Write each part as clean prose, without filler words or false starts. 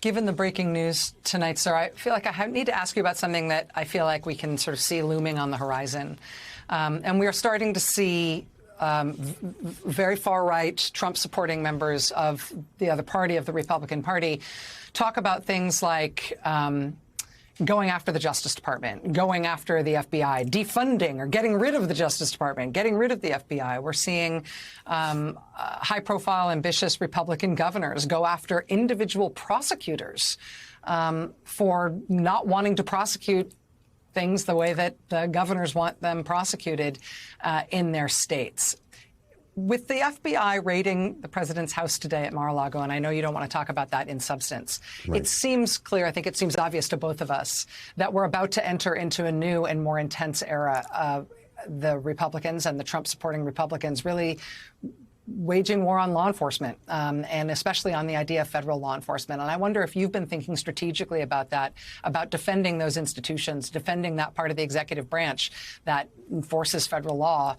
Given the breaking news tonight, sir, I feel like I need to ask you about something that I feel like we can sort of see looming on the horizon. And we are starting to see very far-right, Trump-supporting members of the other party, of the Republican Party, talk about things like going after the Justice Department, going after the FBI, defunding or getting rid of the Justice Department, getting rid of the FBI. We're seeing high-profile, ambitious Republican governors go after individual prosecutors for not wanting to prosecute things the way that the governors want them prosecuted in their states. With the FBI raiding the president's house today at Mar-a-Lago, and I know you don't want to talk about that in substance, right. It seems clear, I think it seems obvious to both of us, that we're about to enter into a new and more intense era of the Republicans and the Trump-supporting Republicans really waging war on law enforcement, and especially on the idea of federal law enforcement. And I wonder if you've been thinking strategically about that, about defending those institutions, defending that part of the executive branch that enforces federal law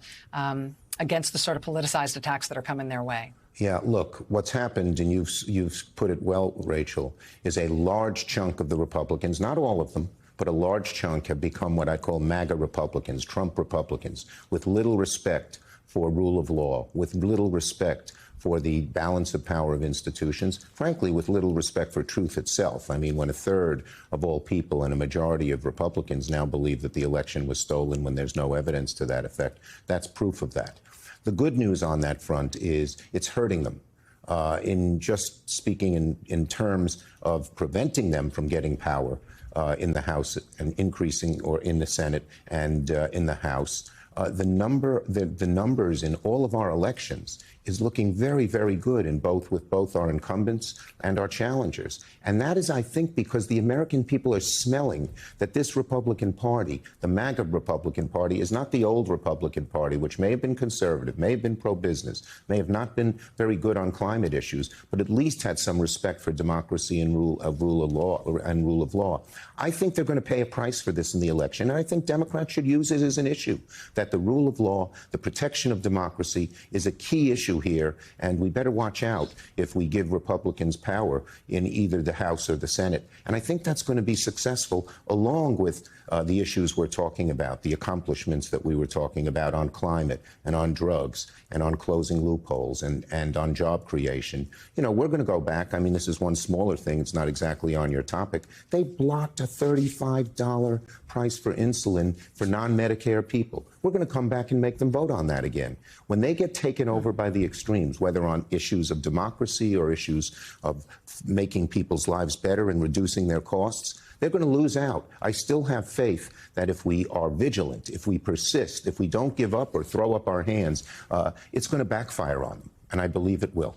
against the sort of politicized attacks that are coming their way. Yeah, look, what's happened, and you've put it well, Rachel, is a large chunk of the Republicans, not all of them, but a large chunk have become what I call MAGA Republicans, Trump Republicans, with little respect for rule of law, with little respect for the balance of power of institutions, frankly, with little respect for truth itself. I mean, when a third of all people and a majority of Republicans now believe that the election was stolen when there's no evidence to that effect, that's proof of that. The good news on that front is it's hurting them. In just speaking in terms of preventing them from getting power in the House and increasing, or in the Senate and in the House, the numbers in all of our elections is looking very, very good with both our incumbents and our challengers. And that is, I think, because the American people are smelling that this Republican Party, the MAGA Republican Party, is not the old Republican Party, which may have been conservative, may have been pro-business, may have not been very good on climate issues, but at least had some respect for democracy and rule of law. I think they're going to pay a price for this in the election, and I think Democrats should use it as an issue, that the rule of law, the protection of democracy is a key issue here, and we better watch out if we give Republicans power in either the House or the Senate. And I think that's going to be successful, along with the issues we're talking about, the accomplishments that we were talking about on climate and on drugs and on closing loopholes and on job creation. You know, we're going to go back. I mean, this is one smaller thing. It's not exactly on your topic. They blocked a $35 price for insulin for non-Medicare people. We're going to come back and make them vote on that again. When they get taken over by the extremes, whether on issues of democracy or issues of making people's lives better and reducing their costs, they're going to lose out. I still have faith that if we are vigilant, if we persist, if we don't give up or throw up our hands, it's going to backfire on them. And I believe it will.